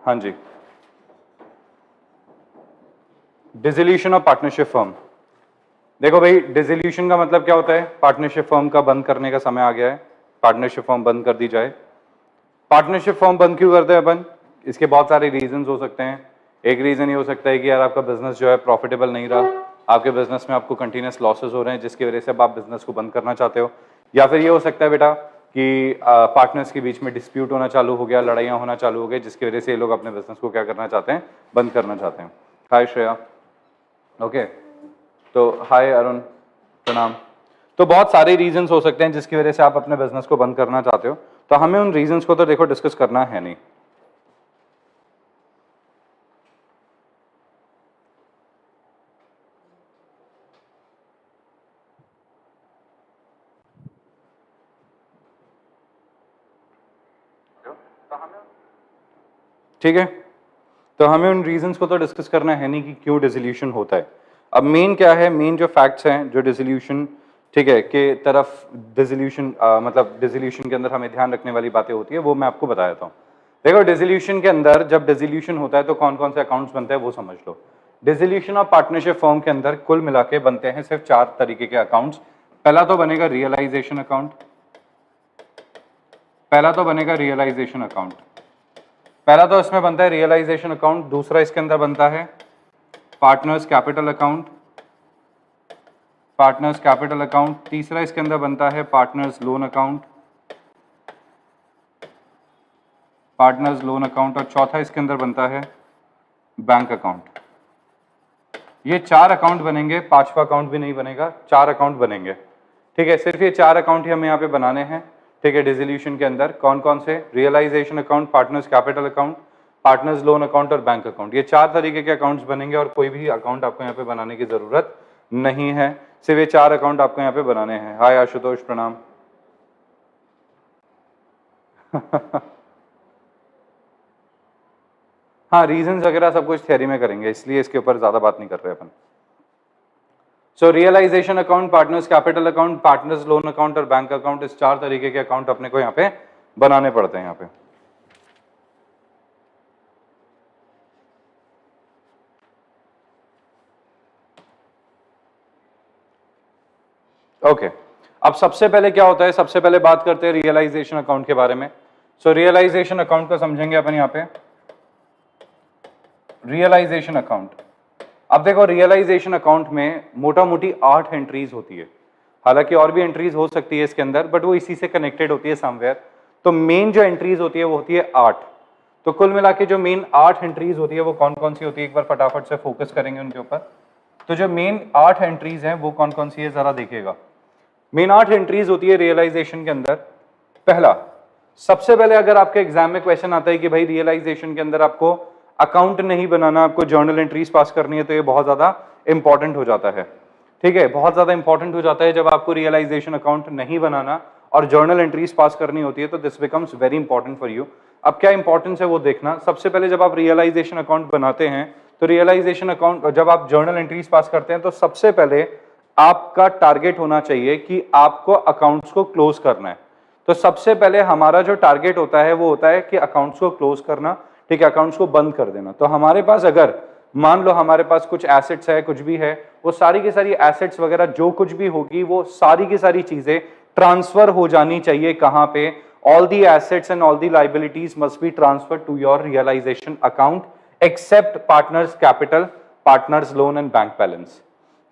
हाँ जी, dissolution of partnership firm. देखो भाई, डिसोल्यूशन का मतलब क्या होता है? पार्टनरशिप फर्म का बंद करने का समय आ गया है, पार्टनरशिप फर्म बंद कर दी जाए। पार्टनरशिप फर्म बंद क्यों करते हैं अपन? इसके बहुत सारे रीजन हो सकते हैं। एक रीजन ये हो सकता है कि यार आपका बिजनेस जो है प्रॉफिटेबल नहीं रहा, आपके बिजनेस में आपको कंटिन्यूस लॉसेस हो रहे हैं जिसकी वजह से आप बिजनेस को बंद करना चाहते हो। या फिर ये हो सकता है बेटा कि पार्टनर्स के बीच में डिस्प्यूट होना चालू हो गया, लड़ाइयाँ होना चालू हो गई, जिसकी वजह से ये लोग अपने बिजनेस को क्या करना चाहते हैं? बंद करना चाहते हैं। हाय श्रेया, ओके, तो हाय अरुण, प्रणाम। तो बहुत सारे रीजंस हो सकते हैं जिसकी वजह से आप अपने बिजनेस को बंद करना चाहते हो, तो हमें उन रीजंस को तो देखो डिस्कस करना है नहीं। ठीक है, तो हमें उन रीजंस को तो डिस्कस करना है नहीं कि क्यों डिसोल्यूशन होता है। अब मेन क्या है, मेन जो फैक्ट्स हैं जो डिसोल्यूशन, ठीक है, के तरफ डिसोल्यूशन मतलब डिसोल्यूशन के अंदर हमें ध्यान रखने वाली बातें होती है, वो मैं आपको बता देता हूँ। देखो, डिसोल्यूशन के अंदर जब डिसोल्यूशन होता है तो कौन कौन से अकाउंट्स बनते हैं वो समझ लो। डिसोल्यूशन ऑफ पार्टनरशिप फर्म के अंदर कुल मिला के बनते हैं सिर्फ 4 तरीके के अकाउंट्स। पहला तो बनेगा रियलाइजेशन अकाउंट, पहला तो बनेगा रियलाइजेशन अकाउंट, पहला तो इसमें बनता है रियलाइजेशन अकाउंट। दूसरा इसके अंदर बनता है partners capital account, partners capital account. तीसरा इसके अंदर बनता है partners loan account, partners loan account. और चौथा इसके अंदर बनता है बैंक अकाउंट। ये 4 अकाउंट बनेंगे, 5वां अकाउंट भी नहीं बनेगा, 4 अकाउंट बनेंगे। ठीक है, सिर्फ ये 4 अकाउंट ही हमें यहाँ पे बनाने हैं। ठीक है, डिसोल्यूशन के अंदर कौन कौन से? Realisation account, partners capital account, partners loan account और बैंक अकाउंट। ये 4 तरीके के अकाउंट्स बनेंगे और कोई भी अकाउंट आपको यहाँ पे बनाने की जरूरत नहीं है, सिर्फ ये 4 अकाउंट आपको यहाँ पे बनाने हैं। हाय आशुतोष, प्रणाम। हाँ, रीजंस वगैरह सब कुछ थ्योरी में करेंगे, इसलिए इसके ऊपर ज्यादा बात नहीं कर रहे अपन। So realisation account, partners capital account, partners loan account और बैंक अकाउंट, इस 4 तरीके के अकाउंट अपने को यहाँ पे बनाने पड़ते हैं यहाँ पे। ओके, अब सबसे पहले क्या होता है? सबसे पहले बात करते हैं रियलाइजेशन अकाउंट के बारे में। सो रियलाइजेशन अकाउंट को समझेंगे अपन यहाँ पे। रियलाइजेशन अकाउंट, अब देखो रियलाइजेशन अकाउंट में मोटा मोटी 8 एंट्रीज होती है, हालांकि और भी एंट्रीज हो सकती है इसके अंदर, बट वो इसी से कनेक्टेड होती है समवेयर। तो मेन जो एंट्रीज होती है वो होती है 8। तो कुल मिला के जो मेन 8 एंट्रीज होती है वो कौन कौन सी होती है, एक बार फटाफट से फोकस करेंगे उनके ऊपर। तो जो मेन 8 एंट्रीज हैं वो कौन कौन सी है जरा देखिएगा। मेन 8 एंट्रीज होती है रियलाइजेशन के अंदर। पहला, सबसे पहले अगर आपके एग्जाम में क्वेश्चन आता है कि भाई रियलाइजेशन के अंदर आपको अकाउंट नहीं बनाना, आपको जर्नल एंट्रीज पास करनी है, तो ये बहुत ज्यादा इंपॉर्टेंट हो जाता है। ठीक है, बहुत ज्यादा इंपॉर्टेंट हो जाता है जब आपको रियलाइजेशन अकाउंट नहीं बनाना और जर्नल एंट्रीज पास करनी होती है, तो this becomes very important for you. अब क्या इंपॉर्टेंस है वो देखना। सबसे पहले जब आप रियलाइजेशन अकाउंट बनाते हैं, तो रियलाइजेशन अकाउंट जब आप जर्नल एंट्रीज पास करते हैं, तो सबसे पहले आपका टारगेट होना चाहिए कि आपको अकाउंट्स को क्लोज करना है। तो सबसे पहले हमारा जो टारगेट होता है वो होता है कि अकाउंट्स को क्लोज करना, ठीक है, अकाउंट्स को बंद कर देना। तो हमारे पास अगर मान लो हमारे पास कुछ एसेट्स है, कुछ भी है, वो सारी की सारी एसेट्स वगैरह जो कुछ भी होगी वो सारी की सारी चीजें ट्रांसफर हो जानी चाहिए। कहां पे? All the assets and all the liabilities must be transfer to your realisation account except partners capital, partners loan and bank balance.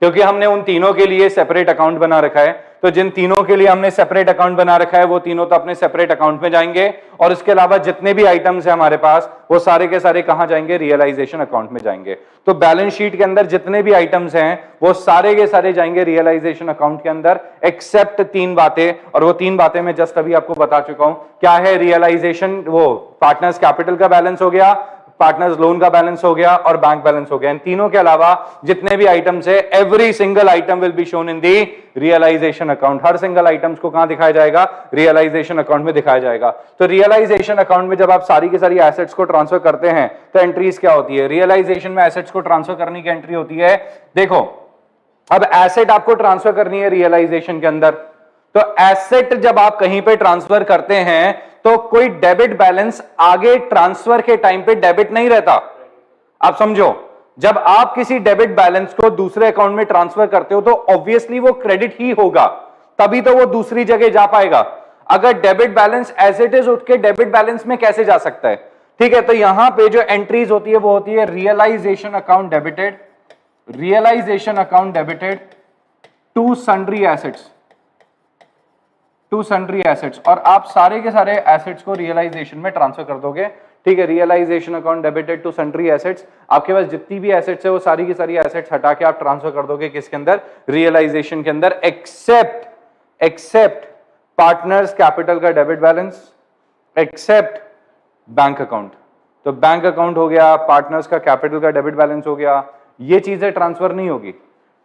क्योंकि हमने उन तीनों के लिए सेपरेट अकाउंट बना रखा है, तो जिन तीनों के लिए हमने सेपरेट अकाउंट बना रखा है वो तीनों तो अपने सेपरेट अकाउंट में जाएंगे, और इसके अलावा जितने भी आइटम्स है हमारे पास वो सारे के सारे कहां जाएंगे? रियलाइजेशन अकाउंट में जाएंगे। तो बैलेंस शीट के अंदर जितने भी आइटम्स हैं वो सारे के सारे जाएंगे रियलाइजेशन अकाउंट के अंदर, एक्सेप्ट 3 बातें, और वो 3 बातें मैं जस्ट अभी आपको बता चुका हूं। क्या है? रियलाइजेशन, वो पार्टनर्स कैपिटल का बैलेंस हो गया, पार्टनर्स लोन का बैलेंस हो गया और बैंक बैलेंस हो गया। इन तीनों के अलावा जितने भी आइटम्स है, every single item will be shown in the realisation account. हर सिंगल आइटम्स को कहां दिखाया जाएगा? रियलाइजेशन अकाउंट में दिखाया जाएगा। तो रियलाइजेशन अकाउंट में जब आप सारी की सारी एसेट्स को ट्रांसफर करते हैं तो एंट्रीज क्या होती है? रियलाइजेशन में एसेट्स को ट्रांसफर करने की एंट्री होती है, देखो अब एसेट आपको ट्रांसफर करनी है रियलाइजेशन के अंदर, तो एसेट जब आप कहीं पे ट्रांसफर करते हैं तो कोई डेबिट बैलेंस आगे ट्रांसफर के टाइम पे डेबिट नहीं रहता। आप समझो, जब आप किसी डेबिट बैलेंस को दूसरे अकाउंट में ट्रांसफर करते हो तो ऑब्वियसली वो क्रेडिट ही होगा, तभी तो वो दूसरी जगह जा पाएगा। अगर debit balance as it is उठ के डेबिट बैलेंस में कैसे जा सकता है? ठीक है, तो यहां पे जो एंट्रीज होती है वो होती है realisation account debited, realisation account debited to sundry assets, to sundry assets, और आप सारे के सारे एसेट्स को रियलाइजेशन में ट्रांसफर कर दोगे। ठीक है, realisation account debited to sundry assets, आपके पास जितनी भी एसेट्स है वो सारी की सारी एसेट्स हटा के आप ट्रांसफर कर दोगे किसके अंदर? रियलाइजेशन के अंदर, एक्सेप्ट पार्टनर्स कैपिटल का debit balance, except bank account. तो बैंक अकाउंट हो गया, पार्टनर्स का कैपिटल का डेबिट बैलेंस हो गया, ये चीजें ट्रांसफर नहीं होगी।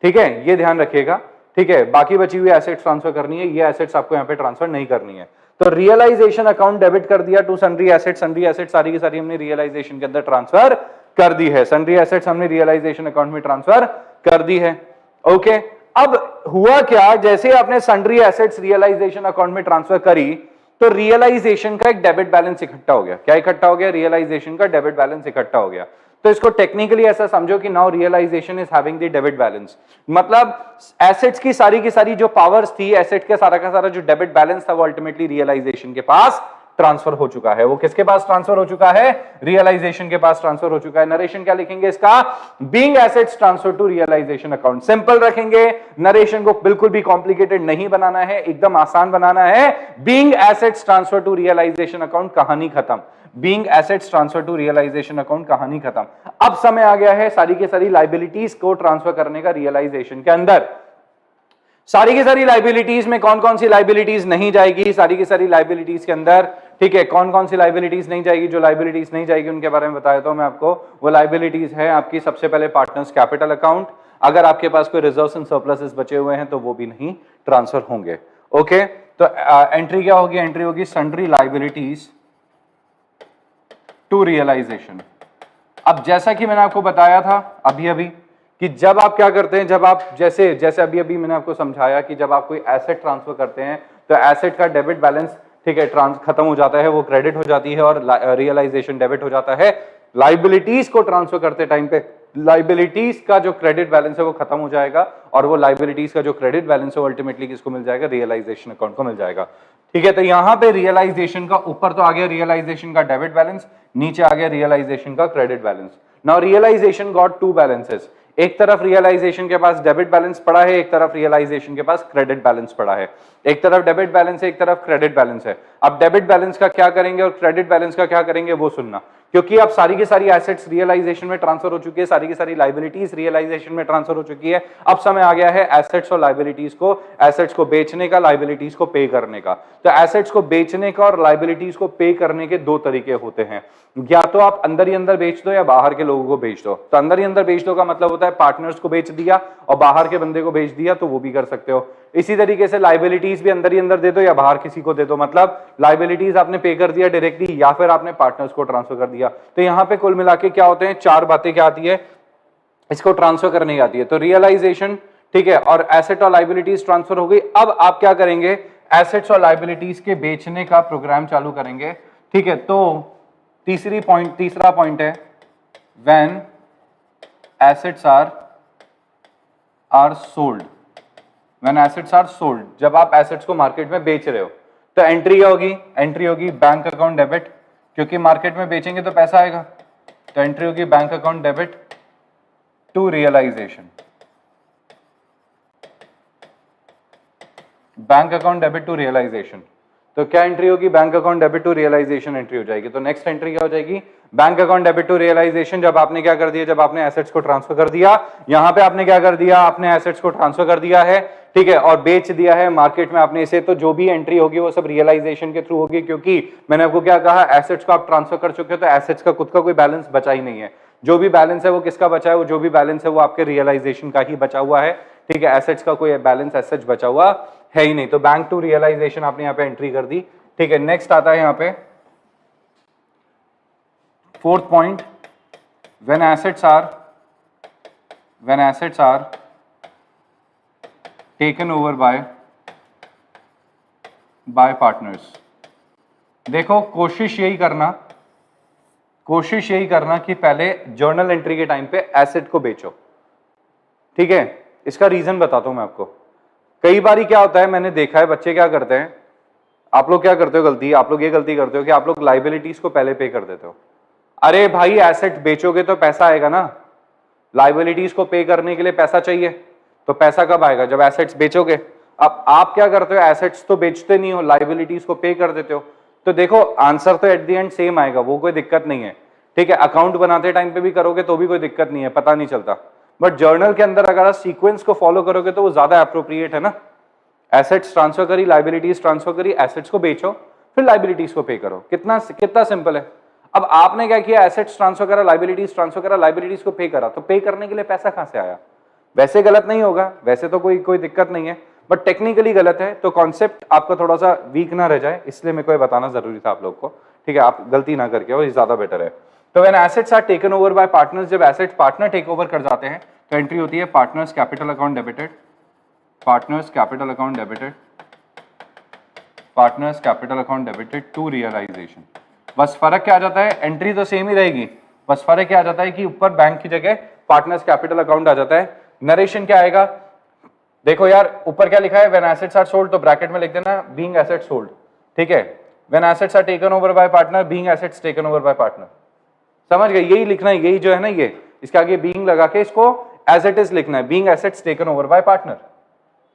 ठीक है, ये ध्यान रखिएगा। ठीक है, बाकी बची हुई एसेट्स ट्रांसफर करनी है, ये एसेट्स आपको यहाँ पे ट्रांसफर नहीं करनी है। तो रियलाइजेशन अकाउंट डेबिट कर दिया to sundry assets, sundry assets सारी की सारी हमने रियलाइजेशन के अंदर ट्रांसफर कर दी है, सन्ड्री एसेट्स हमने रियलाइजेशन अकाउंट में ट्रांसफर कर दी है। ओके, अब हुआ क्या, जैसे आपने सन्ड्री एसेट्स रियलाइजेशन अकाउंट में ट्रांसफर करी तो रियलाइजेशन का एक डेबिट बैलेंस इकट्ठा हो गया। क्या इकट्ठा हो गया? रियलाइजेशन का डेबिट बैलेंस इकट्ठा हो गया। तो इसको टेक्निकली ऐसा समझो कि now realisation is having the debit balance, मतलब एसेट्स की सारी जो पावर्स थी, एसेट का सारा जो डेबिट बैलेंस था वो अल्टीमेटली रियलाइजेशन के पास ट्रांसफर हो चुका है। वो किसके पास ट्रांसफर हो चुका है? रियलाइजेशन के पास ट्रांसफर हो चुका है। नरेशन क्या लिखेंगे इसका? Being assets transfer to realisation account. Simple रखेंगे, नरेशन को बिल्कुल भी कॉम्प्लिकेटेड नहीं बनाना है, एकदम आसान बनाना है। Being assets transfer to realisation account, कहानी खत्म। Being assets transfer to realisation account, कहानी खत्म। अब समय आ गया है सारी की सारी लाइबिलिटीज को ट्रांसफर करने का रियलाइजेशन के अंदर। सारी की सारी लाइबिलिटीज में कौन कौन सी लाइबिलिटीज नहीं जाएगी? सारी की सारी लाइबिलिटीज के अंदर, ठीक है, कौन कौन सी लाइबिलिटीज नहीं जाएगी? जो लाइबिलिटीज नहीं जाएगी उनके बारे में बताया तो मैं आपको। वो लाइबिलिटीज है आपकी, सबसे पहले पार्टनर्स कैपिटल अकाउंट, अगर आपके पास कोई रिजर्व्स एंड सरप्लसेस बचे हुए हैं तो वो भी नहीं ट्रांसफर होंगे। ओके, तो एंट्री क्या होगी? एंट्री होगी सन्ड्री लाइबिलिटीज टू रियलाइजेशन। अब जैसा कि मैंने आपको बताया था अभी कि जब आप क्या करते हैं, जब आप जैसे अभी मैंने आपको समझाया कि जब आप कोई एसेट ट्रांसफर करते हैं तो एसेट का डेबिट बैलेंस, ठीक है, खत्म हो जाता है, वो क्रेडिट हो जाती है और रियलाइजेशन डेबिट हो जाता है। लाइबिलिटीज को ट्रांसफर करते टाइम पे लाइबिलिटीज का जो क्रेडिट बैलेंस है वो खत्म हो जाएगा और वो लाइबिलिटीज का जो क्रेडिट बैलेंस है वो अल्टीमेटली किसको मिल जाएगा? रियलाइजेशन अकाउंट को मिल जाएगा। ठीक है, तो यहां पे रियलाइजेशन का ऊपर तो आ गया रियलाइजेशन का डेबिट बैलेंस, नीचे आ गया रियलाइजेशन का credit balance. Now realisation got two balances, एक तरफ रियलाइजेशन के पास डेबिट बैलेंस पड़ा है, एक तरफ रियलाइजेशन के पास क्रेडिट बैलेंस पड़ा है। एक तरफ डेबिट बैलेंस है, एक तरफ क्रेडिट बैलेंस है। अब डेबिट बैलेंस का क्या करेंगे और क्रेडिट बैलेंस का क्या करेंगे वो सुनना, क्योंकि अब सारी की सारी एसेट्स रियलाइजेशन में ट्रांसफर हो चुकी है, सारी की सारी लाइबिलिटीज रियलाइजेशन में ट्रांसफर हो चुकी है। अब समय आ गया है एसेट्स और लाइबिलिटीज को, एसेट्स को बेचने का, लाइबिलिटीज को पे करने का। तो एसेट्स को बेचने का और लाइबिलिटीज को पे करने के दो तरीके होते हैं, या तो आप अंदर ही अंदर बेच दो या बाहर के लोगों को बेच दो। तो अंदर ही अंदर बेच दो का मतलब होता है पार्टनर्स को बेच दिया और बाहर के बंदे को बेच दिया, तो वो भी कर सकते हो। इसी तरीके से लाइबिलिटीज भी अंदर ही अंदर दे दो या बाहर किसी को दे दो, मतलब लाइबिलिटीज आपने पे कर दिया डायरेक्टली या फिर आपने पार्टनर्स को ट्रांसफर कर दिया। तो यहां पे कुल मिला के क्या होते हैं? चार बातें क्या आती है इसको ट्रांसफर करने की आती है। तो रियलाइजेशन, ठीक है, और एसेट और लाइबिलिटीज ट्रांसफर हो गई। अब आप क्या करेंगे? एसेट्स और लाइबिलिटीज के बेचने का प्रोग्राम चालू करेंगे। ठीक है, तो तीसरा पॉइंट है when assets are sold, when assets are sold, जब आप एसेट्स को मार्केट में बेच रहे हो तो एंट्री क्या होगी? एंट्री होगी बैंक अकाउंट डेबिट, क्योंकि मार्केट में बेचेंगे तो पैसा आएगा, तो एंट्री होगी bank account debit to realisation, bank account debit to realisation. तो क्या एंट्री होगी? Bank account debit to realisation entry हो जाएगी। तो नेक्स्ट एंट्री क्या हो जाएगी? Bank account debit to realisation. जब आपने क्या कर दिया? जब आपने एसेट्स को ट्रांसफर कर दिया, यहां पे आपने क्या कर दिया? आपने एसेट्स को ट्रांसफर कर दिया है, ठीक है, और बेच दिया है मार्केट में आपने इसे, तो जो भी एंट्री होगी वो सब रियलाइजेशन के थ्रू होगी, क्योंकि मैंने आपको क्या कहा? एसेट्स को आप ट्रांसफर कर चुके हो तो एसेट्स का खुद का कोई बैलेंस बचा ही नहीं है। जो भी बैलेंस है वो किसका बचा है? वो जो भी बैलेंस है वो आपके रियलाइजेशन का ही बचा हुआ है। ठीक है, एसेट्स का कोई बैलेंस एसेट्स बचा हुआ है ही नहीं। तो बैंक टू रियलाइजेशन आपने यहाँ पे एंट्री कर दी। ठीक है, नेक्स्ट आता है यहाँ पे fourth point, when assets are taken over by partners, देखो कोशिश यही करना कि पहले जर्नल एंट्री के टाइम पे एसेट को बेचो, ठीक है। इसका रीजन बताता हूं मैं आपको। कई बार क्या होता है, मैंने देखा है बच्चे क्या करते हैं, आप लोग क्या करते हो गलती, आप लोग ये गलती करते हो कि आप लोग लाइबिलिटीज को पहले पे कर देते हो। अरे भाई एसेट बेचोगे तो पैसा आएगा ना, लाइबिलिटीज को पे करने के लिए पैसा चाहिए, तो पैसा कब आएगा, जब एसेट्स बेचोगे। अब आप क्या करते हो, एसेट्स तो बेचते नहीं हो, लाइबिलिटीज को पे कर देते हो। तो देखो आंसर तो एट द एंड सेम आएगा, वो कोई दिक्कत नहीं है, ठीक है। अकाउंट बनाते टाइम पे भी करोगे तो भी कोई दिक्कत नहीं है, पता नहीं चलता। बट जर्नल के अंदर अगर आप सीक्वेंस को फॉलो करोगे तो वो ज्यादा अप्रोप्रिएट है ना। एसेट्स ट्रांसफर करी, लाइबिलिटीज ट्रांसफर करी, एसेट्स को बेचो, फिर लाइबिलिटीज को पे करो। कितना कितना सिंपल है। अब आपने क्या किया, एसेट्स ट्रांसफर करा, लाइबिलिटीज ट्रांसफर करा, लाइबिलिटीज को पे करा, तो पे करने के लिए पैसा कहां से आया। वैसे गलत नहीं होगा, वैसे तो कोई दिक्कत नहीं है, बट टेक्निकली गलत है। तो कॉन्सेप्ट आपका थोड़ा सा वीक ना रह जाए, इसलिए मेरे को ये बताना जरूरी था आप लोग को, ठीक है। आप गलती ना करके, वो ज्यादा बेटर है। तो when assets are taken over by partners, जब एसेट्स पार्टनर टेक ओवर कर जाते हैं तो एंट्री होती है partners capital account debited, partners capital account debited, partners capital account debited to realisation. बस फर्क क्या आ जाता है, एंट्री तो सेम ही रहेगी, बस फर्क क्या आ जाता है कि ऊपर बैंक की जगह पार्टनर्स कैपिटल अकाउंट आ जाता है। नरेशन क्या आएगा, देखो यार ऊपर क्या लिखा है, व्हेन एसेट्स आर सोल्ड, तो ब्रैकेट में लिख देना बीइंग एसेट्स सोल्ड, ठीक है। When assets are taken over by partner, being assets taken over by partner. समझ गए, यही लिखना है, यही जो है ना, ये इसके आगे बीइंग लगा के इसको एज इट इज लिखना है, being assets taken over by partner,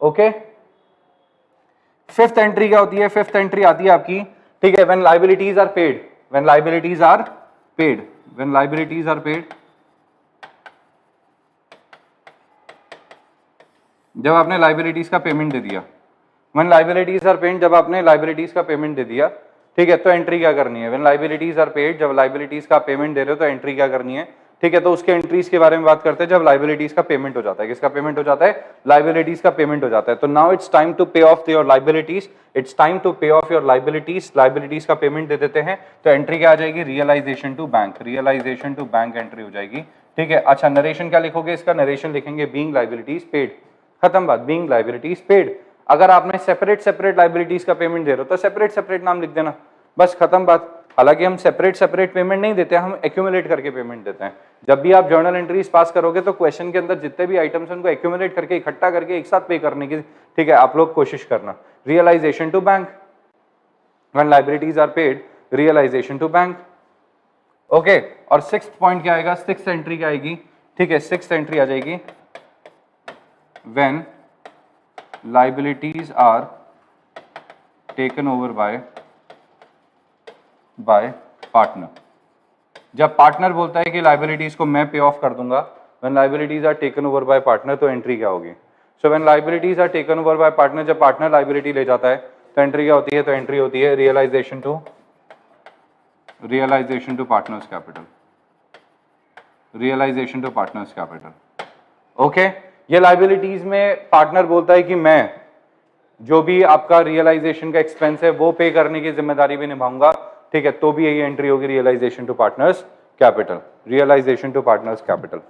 okay. Fifth entry क्या होती है, फिफ्थ एंट्री आती है आपकी, ठीक है, when liabilities are paid, when liabilities are paid, when liabilities are paid, जब आपने लायबिलिटीज का पेमेंट दे दिया। व्हेन लायबिलिटीज आर पेड, जब आपने लायबिलिटीज का पेमेंट दे दिया, ठीक है, तो एंट्री क्या करनी है, व्हेन लायबिलिटीज आर पेड, जब लायबिलिटीज का पेमेंट दे रहे हो तो एंट्री क्या करनी है, ठीक है। तो उसके एंट्रीज के बारे में बात करते हैं, जब लायबिलिटीज का पेमेंट हो जाता है। किसका पेमेंट हो जाता है, लायबिलिटीज का पेमेंट हो जाता है। तो now it's time to pay off your liabilities, it's time to pay off your liabilities, liabilities का पेमेंट दे देते हैं, तो एंट्री क्या आ जाएगी, realisation to bank, realisation to bank entry हो जाएगी, ठीक है। अच्छा नरेशन क्या लिखोगे, इसका नरेशन लिखेंगे बीइंग लायबिलिटीज पेड, खत्म बात, बीइंग लायबिलिटीज पेड। अगर आपने सेपरेट सेपरेट लायबिलिटीज का पेमेंट दे रहे हो तो सेपरेट सेपरेट नाम लिख देना, बस खत्म बात। हालांकि हम सेपरेट सेपरेट पेमेंट नहीं देते, हम एक्यूमुलेट करके पेमेंट देते हैं। जब भी आप जर्नल एंट्रीज पास करोगे तो क्वेश्चन के अंदर जितने भी आइटम्स हैं उनको एक्यूमुलेट करके, इकट्ठा करके एक साथ पे करने की, ठीक है, आप लोग कोशिश करना। Realisation to bank, when liabilities are paid, realisation to bank, okay. और सिक्स्थ पॉइंट क्या आएगा, सिक्स्थ एंट्री क्या आएगी, ठीक है, सिक्स्थ एंट्री आ जाएगी when liabilities are taken over by partner। जब पार्टनर बोलता है कि लाइबिलिटीज को मैं पे ऑफ कर दूंगा, when liabilities are taken over by partner, तो एंट्री क्या होगी। So when liabilities are taken over by partner, जब पार्टनर लाइबिलिटी ले जाता है तो एंट्री क्या होती है, तो एंट्री होती है realisation to partners capital, realisation to partners capital, okay. ये लाइबिलिटीज में पार्टनर बोलता है कि मैं जो भी आपका रियलाइजेशन का एक्सपेंस है वो पे करने की जिम्मेदारी भी निभाऊंगा, ठीक है, तो भी यही एंट्री होगी realisation to partners capital, realisation to partners capital.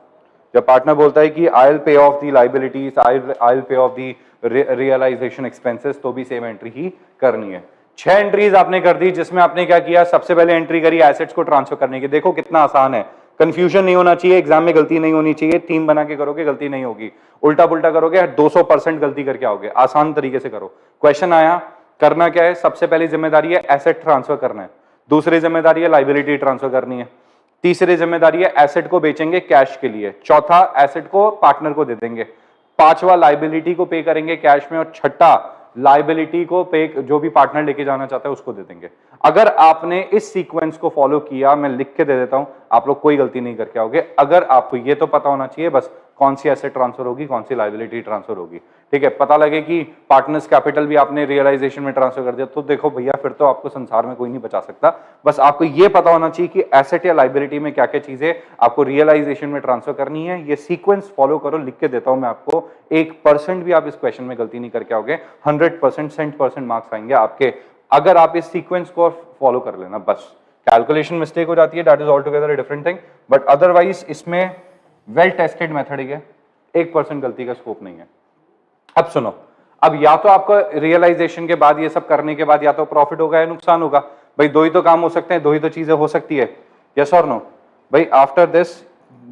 जब पार्टनर बोलता है कि I will pay off the liabilities, I will pay off the realisation expenses, तो भी सेम एंट्री ही करनी है। 6 एंट्रीज आपने कर दी, जिसमें आपने क्या किया, सबसे पहले एंट्री करी एसेट्स को ट्रांसफर करने की। देखो कितना आसान है, कंफ्यूजन नहीं होना चाहिए, एग्जाम में गलती नहीं होनी चाहिए, थीम बना के करोगे गलती नहीं होगी, उल्टा पुल्टा करोगे 200% गलती करके आओगे। आसान तरीके से करो। क्वेश्चन आया, करना क्या है, सबसे पहली जिम्मेदारी है एसेट ट्रांसफर करना है, दूसरी जिम्मेदारी है लाइबिलिटी ट्रांसफर करनी है, तीसरी जिम्मेदारी है एसेट को बेचेंगे कैश के लिए, चौथा एसेट को पार्टनर को दे देंगे, पांचवा लाइबिलिटी को पे करेंगे कैश में, और छठा लाइबिलिटी को पे जो भी पार्टनर लेके जाना चाहता है उसको दे देंगे। अगर आपने इस सीक्वेंस को फॉलो किया, मैं लिख के दे देता हूं, आप लोग कोई गलती नहीं करके आओगे। अगर आपको ये तो पता होना चाहिए बस कौन सी एसेट ट्रांसफर होगी, कौन सी लाइबिलिटी ट्रांसफर होगी, ठीक है। पता लगे कि पार्टनर्स कैपिटल भी आपने रियलाइजेशन में ट्रांसफर कर दिया, तो देखो भैया फिर तो आपको संसार में कोई नहीं बचा सकता। बस आपको ये पता होना चाहिए कि एसेट या लाइबिलिटी में क्या क्या चीजें आपको रियलाइजेशन में ट्रांसफर करनी है। ये सीक्वेंस फॉलो करो, लिख के देता हूं मैं आपको, 1% भी आप इस क्वेश्चन में गलती नहीं करके आओगे, 100% मार्क्स आएंगे आपके, अगर आप इस सीक्वेंस को फॉलो कर लेना। बस कैलकुलेशन मिस्टेक हो जाती है, that is all together a different thing, but otherwise इसमें वेल टेस्टेड मेथड है, 1% गलती का स्कोप नहीं है। अब सुनो, अब या तो आपको रियलाइजेशन के बाद ये सब करने के बाद या तो प्रॉफिट होगा या नुकसान होगा। भाई दो ही तो काम हो सकते हैं, दो ही तो चीजें हो सकती है, यस और नो? भाई after this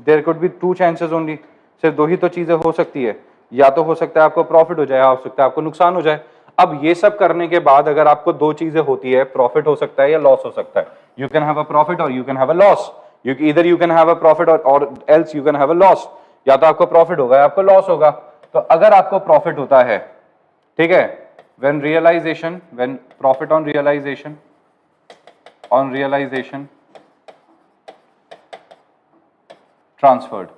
there could be two chances only, सिर्फ दो ही तो चीजें हो सकती है, या तो हो सकता है आपको प्रॉफिट हो जाए, या हो सकता है आपको नुकसान हो जाए। अब ये सब करने के बाद अगर आपको दो चीजें होती है, प्रॉफिट हो सकता है या लॉस हो सकता है, you can have a profit और you can have a loss, इधर you can have a profit और else you can have a loss, या तो आपको प्रॉफिट होगा या आपको लॉस होगा। तो अगर आपको प्रॉफिट होता है, ठीक है, when profit on realization transferred,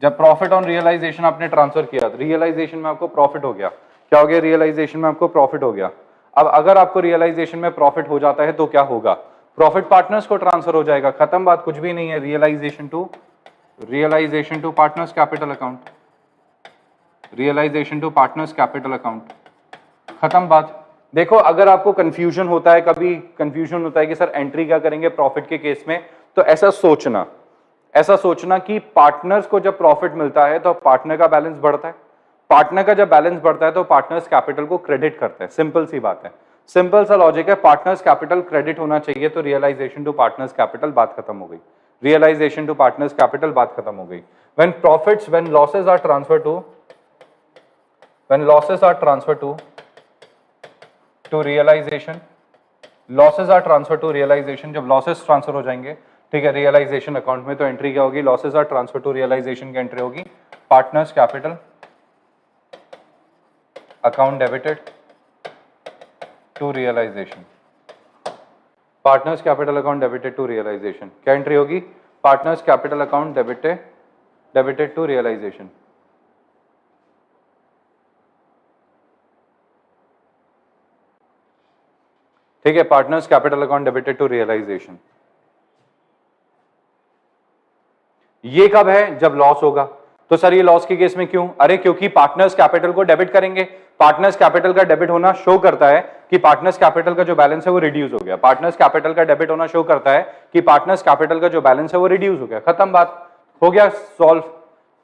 जब प्रॉफिट ऑन रियलाइजेशन आपने ट्रांसफर किया, रियलाइजेशन में आपको प्रॉफिट हो गया, क्या हो गया? रियलाइजेशन में आपको प्रॉफिट हो गया। अब अगर आपको रियलाइजेशन में प्रॉफिट हो जाता है तो क्या होगा? प्रॉफिट पार्टनर्स को ट्रांसफर हो जाएगा, खत्म बात, कुछ भी नहीं है। Realisation to partners capital account, realisation to partners capital account, खत्म बात। देखो अगर आपको कंफ्यूजन होता है, कभी कंफ्यूजन होता है कि सर एंट्री क्या करेंगे प्रॉफिट के केस में, तो ऐसा सोचना कि पार्टनर्स को जब प्रॉफिट मिलता है तो पार्टनर का बैलेंस बढ़ता है, पार्टनर का जब बैलेंस बढ़ता है तो पार्टनर्स कैपिटल को क्रेडिट करते हैं, सिंपल सी बात है, सिंपल सा लॉजिक है। पार्टनर्स कैपिटल क्रेडिट होना चाहिए, तो रियलाइजेशन टू पार्टनर्स कैपिटल बात खत्म हो गई, रियलाइजेशन टू पार्टनर्स कैपिटल बात खत्म हो गई। when losses are transferred to realization, जब लॉसेस ट्रांसफर हो जाएंगे, ठीक है, रियलाइजेशन अकाउंट में, तो एंट्री क्या होगी? Losses are transfer to realisation की एंट्री होगी partners capital account debited to realisation, partners capital account debited to realisation, क्या एंट्री होगी? Partners capital account debited to realisation. ठीक है, partners capital account debited to realisation. ये कब है? जब लॉस होगा। तो सर ये लॉस के केस में क्यों? अरे क्योंकि पार्टनर्स कैपिटल को डेबिट करेंगे, पार्टनर्स कैपिटल का डेबिट होना शो करता है कि पार्टनर्स कैपिटल का जो बैलेंस है वो रिड्यूस हो गया, पार्टनर्स कैपिटल का डेबिट होना शो करता है कि पार्टनर्स कैपिटल का जो बैलेंस है वो रिड्यूस हो गया, खत्म बात, हो गया सॉल्व।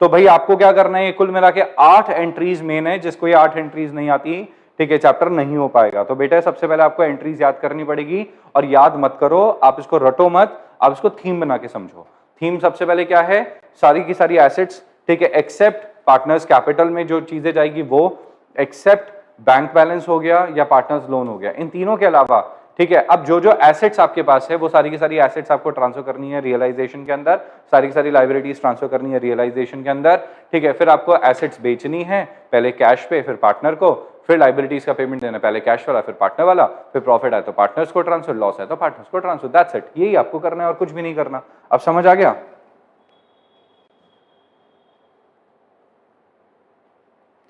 तो भाई आपको क्या करना है? कुल मिला के 8 एंट्रीज मेन है, जिसको ये 8 एंट्रीज नहीं आती, ठीक है, चैप्टर नहीं हो पाएगा। तो बेटा सबसे पहले आपको एंट्रीज याद करनी पड़ेगी, और याद मत करो, आप इसको रटो मत, आप इसको थीम बना के समझो। थीम सबसे पहले क्या है? सारी की सारी एसेट्स, ठीक है, एक्सेप्ट पार्टनर्स कैपिटल में जो चीजें जाएगी वो, एक्सेप्ट बैंक बैलेंस हो गया या पार्टनर्स लोन हो गया, इन तीनों के अलावा, ठीक है। अब जो जो एसेट्स आपके पास है वो सारी की सारी एसेट्स आपको ट्रांसफर करनी है रियलाइजेशन के अंदर, सारी की सारी लाइबिलिटीज ट्रांसफर करनी है रियलाइजेशन के अंदर, ठीक है। फिर आपको एसेट्स बेचनी है, पहले कैश पे, फिर पार्टनर को, फिर लाइबिलिटीज का पेमेंट देना, पहले कैश वाला फिर पार्टनर वाला, फिर प्रॉफिट आए तो पार्टनर्स को ट्रांसफर, लॉस है तो पार्टनर्स को ट्रांसफर, दैट्स इट। यही आपको करना है और कुछ भी नहीं करना। अब समझ आ गया?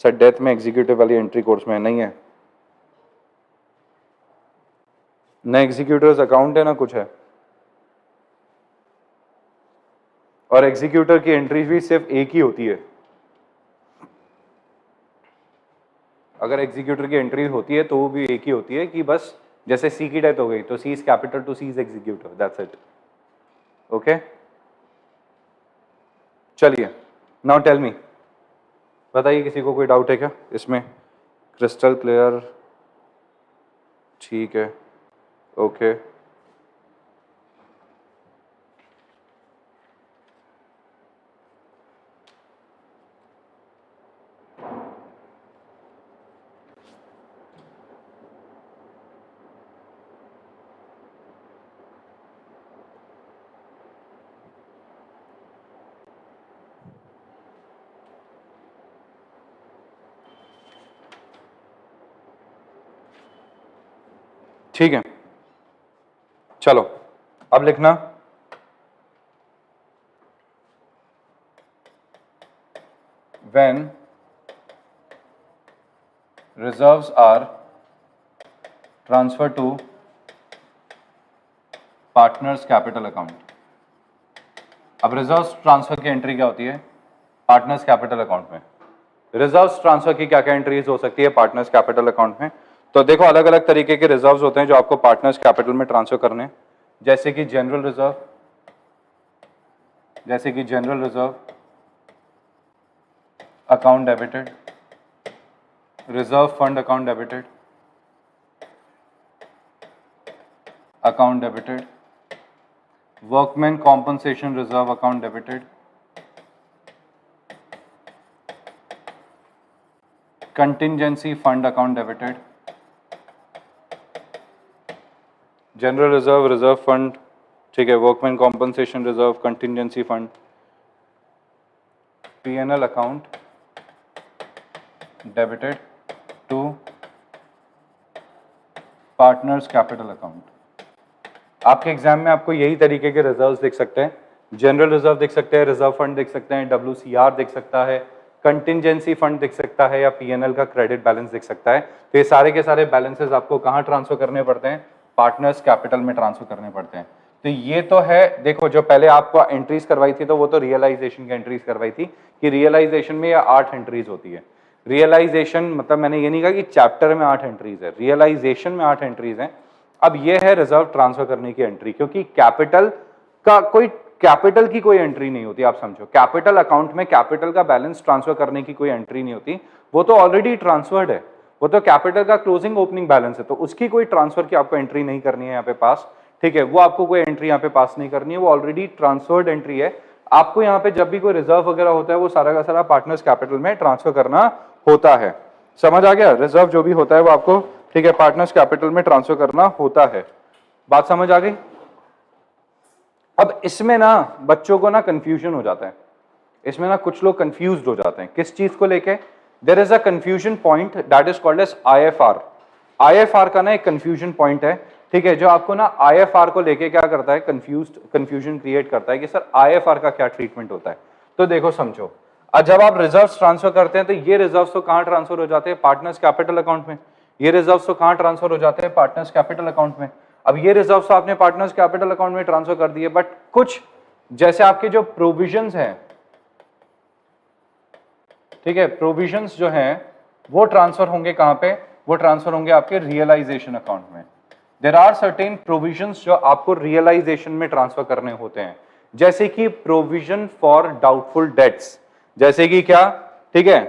सर डेथ में एग्जीक्यूटिव वाली एंट्री कोर्स में नहीं है, न एग्जीक्यूटर्स अकाउंट है ना कुछ है, और एग्जीक्यूटर की एंट्री भी सिर्फ एक ही होती है। अगर एग्जीक्यूटर की एंट्री होती है तो वो भी एक ही होती है कि बस जैसे सी की डेथ हो गई तो she is capital to she is executor, that's it. Okay, चलिए नाउ टेल मी, बताइए किसी को कोई डाउट है क्या इसमें? क्रिस्टल क्लियर, ठीक है, ओके। ठीक है, चलो अब लिखना, when reserves are transferred to partners capital account। अब रिजर्व्स ट्रांसफर की एंट्री क्या होती है? पार्टनर्स कैपिटल अकाउंट में। रिजर्व्स ट्रांसफर की क्या क्या एंट्रीज हो सकती है पार्टनर्स कैपिटल अकाउंट में? तो देखो अलग अलग तरीके के रिजर्व्स होते हैं जो आपको पार्टनर्स कैपिटल में ट्रांसफर करने हैं, जैसे कि general reserve, account debited, reserve fund account debited, account debited, workmen compensation reserve account debited, contingency fund account debited, general reserve, reserve fund, ठीक है, workman compensation reserve, contingency fund, PNL account debited to partners capital account. आपके exam में आपको यही तरीके के reserves दिख सकते हैं, जनरल रिजर्व दिख सकते हैं, रिजर्व फंड दिख सकते हैं, WCR दिख सकता है, कंटिजेंसी फंड दिख सकता है, या पीएनएल का क्रेडिट बैलेंस दिख सकता है। तो ये सारे के सारे बैलेंसेस आपको कहाँ ट्रांसफर करने पड़ते हैं? पार्टनर्स कैपिटल में ट्रांसफर करने पड़ते हैं। तो ये तो है, देखो जो पहले आपको एंट्रीज करवाई थी तो वो तो रियलाइजेशन की एंट्रीज करवाई थी कि रियलाइजेशन में ये 8 एंट्रीज होती है। रियलाइजेशन मतलब मैंने ये नहीं कहा कि चैप्टर में 8 एंट्रीज है, रियलाइजेशन में 8 एंट्रीज हैं। अब ये है रिजर्व ट्रांसफर करने की एंट्री, क्योंकि कैपिटल की कोई एंट्री नहीं होती। आप समझो, कैपिटल अकाउंट में कैपिटल का बैलेंस ट्रांसफर करने की कोई एंट्री नहीं होती, वो तो ऑलरेडी ट्रांसफर्ड है, वो तो कैपिटल का क्लोजिंग ओपनिंग बैलेंस है, तो उसकी कोई ट्रांसफर की आपको एंट्री नहीं करनी है यहाँ पे पास, ठीक है, वो आपको कोई एंट्री यहाँ पे पास नहीं करनी है, वो ऑलरेडी ट्रांसफर्ड एंट्री है। आपको यहाँ पे जब भी कोई रिजर्व वगैरह होता है वो सारा का सारा पार्टनर्स कैपिटल में ट्रांसफर करना होता है। समझ आ गया? रिजर्व जो भी होता है वो आपको, ठीक है, पार्टनर्स कैपिटल में ट्रांसफर करना होता है। बात समझ आ गई? अब इसमें ना बच्चों को ना कंफ्यूजन हो जाता है, इसमें ना कुछ लोग कंफ्यूज्ड हो जाते हैं किस चीज को लेके। There is a confusion point that is called as IFR। IFR का ना एक कंफ्यूजन पॉइंट है, ठीक है, जो आपको ना IFR को लेके क्या करता है, कंफ्यूजन क्रिएट करता है कि सर IFR का क्या ट्रीटमेंट होता है। तो देखो समझो, जब आप रिजर्व्स ट्रांसफर करते हैं तो ये रिजर्व्स तो कहां ट्रांसफर हो जाते हैं? पार्टनर्स कैपिटल अकाउंट में। ये रिजर्व्स तो कहां ट्रांसफर हो जाते हैं? पार्टनर्स कैपिटल अकाउंट में। अब ये रिजर्व्स आपने पार्टनर्स कैपिटल अकाउंट में ट्रांसफर कर दिए, बट कुछ जैसे आपके जो प्रोविजंस हैं, ठीक है, प्रोविजंस जो हैं वो ट्रांसफर होंगे कहां पे? वो ट्रांसफर होंगे आपके रियलाइजेशन अकाउंट में। देयर आर सर्टेन प्रोविजंस जो आपको रियलाइजेशन में ट्रांसफर करने होते हैं, जैसे कि प्रोविजन फॉर डाउटफुल डेट्स, जैसे कि क्या, ठीक है,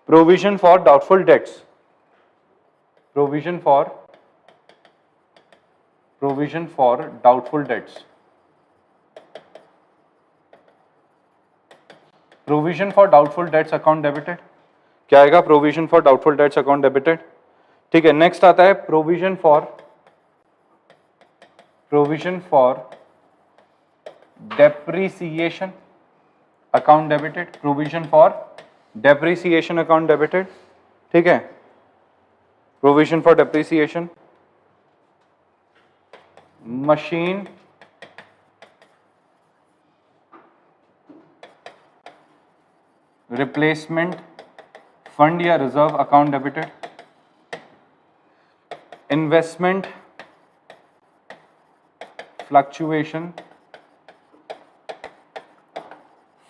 provision for doubtful debts, provision for doubtful debts, provision for doubtful debts account debited. क्या आएगा? Provision for doubtful debts account debited, ठीक है। नेक्स्ट आता है provision for depreciation account debited, provision for depreciation account debited, ठीक है, provision for depreciation. Machine replacement fund या reserve account debited, investment fluctuation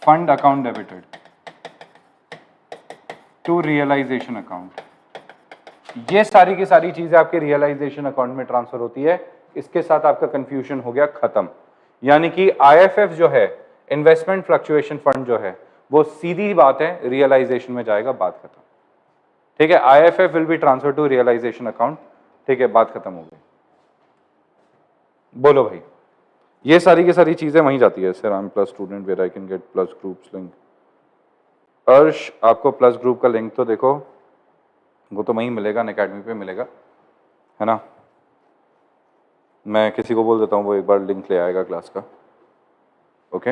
fund account debited to realisation account. ये सारी की सारी चीजें आपके रियलाइजेशन अकाउंट में ट्रांसफर होती है। इसके साथ आपका कंफ्यूजन हो गया खत्म। यानी कि IFF जो है, इन्वेस्टमेंट फ्लक्चुएशन फंड जो है, वो सीधी बात है रियलाइजेशन में जाएगा, बात खत्म, ठीक है। IFF will be transfer to realisation account, ठीक है, बात खत्म हो गई। बोलो भाई, ये सारी की सारी चीजें वहीं जाती है। Sir I am plus student where I can get plus groups link. Arsh, आपको प्लस ग्रुप का लिंक तो देखो, वो तो वहीं मिलेगा, अनअकैडमी पे मिलेगा, है ना। मैं किसी को बोल देता हूँ, वो एक बार लिंक ले आएगा क्लास का, ओके।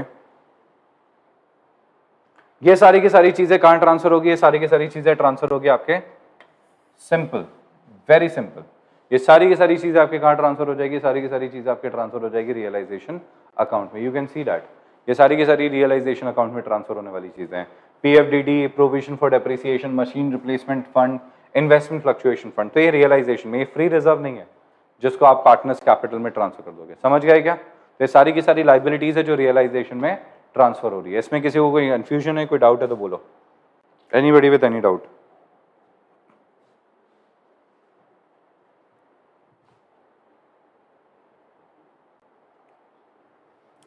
ये सारी की सारी चीजें कहाँ ट्रांसफर होगी? ये सारी की सारी चीजें ट्रांसफर होगी आपके, सिंपल, वेरी सिंपल, ये सारी की सारी चीजें आपके कहाँ ट्रांसफर हो जाएगी? सारी की सारी चीजें आपके ट्रांसफर हो जाएगी रियलाइजेशन अकाउंट में। यू कैन सी दैट ये सारी की सारी रियलाइजेशन अकाउंट में ट्रांसफर होने वाली चीजें हैं। PFDD, provision for depreciation, machine replacement fund, investment fluctuation fund, तो ये रियलाइजेशन में, ये फ्री रिजर्व नहीं है जिसको आप पार्टनर्स कैपिटल में ट्रांसफर कर दोगे। समझ गए क्या? तो ये सारी की सारी लाइबिलिटीज है जो रियलाइजेशन में ट्रांसफर हो रही है। इसमें किसी को कोई कंफ्यूजन है, कोई डाउट है तो बोलो, एनीबॉडी विद एनी डाउट।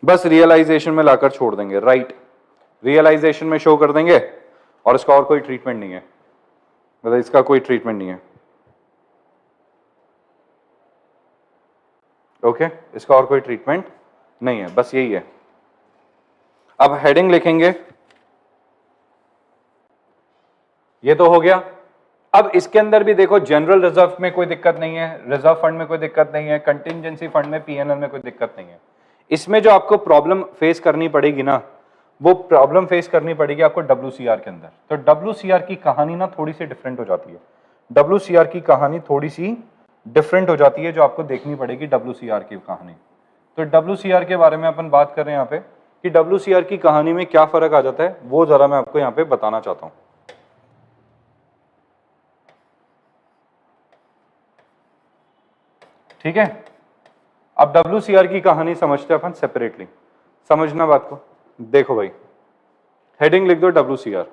बस रियलाइजेशन में लाकर छोड़ देंगे, राइट, रियलाइजेशन में शो कर देंगे और इसका और कोई ट्रीटमेंट नहीं है, मतलब इसका कोई ट्रीटमेंट नहीं है, ओके, इसका और कोई ट्रीटमेंट नहीं है, बस यही है। अब हेडिंग लिखेंगे, ये तो हो गया। अब इसके अंदर भी देखो, जनरल रिजर्व में कोई दिक्कत नहीं है, रिजर्व फंड में कोई दिक्कत नहीं है, कंटिंजेंसी फंड में, पीएनएल में कोई दिक्कत नहीं है। इसमें जो आपको प्रॉब्लम फेस करनी पड़ेगी ना, वो प्रॉब्लम फेस करनी पड़ेगी आपको WCR के अंदर। तो WCR की कहानी ना थोड़ी सी डिफरेंट हो जाती है। WCR की कहानी थोड़ी सी डिफरेंट हो जाती है, जो आपको देखनी पड़ेगी WCR की कहानी। तो WCR के बारे में अपन बात कर रहे हैं यहाँ पे कि WCR की कहानी में क्या फर्क आ जाता है, वो जरा मैं आपको यहाँ पे बताना चाहता हूँ। ठीक है, अब WCR की कहानी समझते हैं अपन सेपरेटली। समझना बात को, देखो भाई, हेडिंग लिख दो WCR।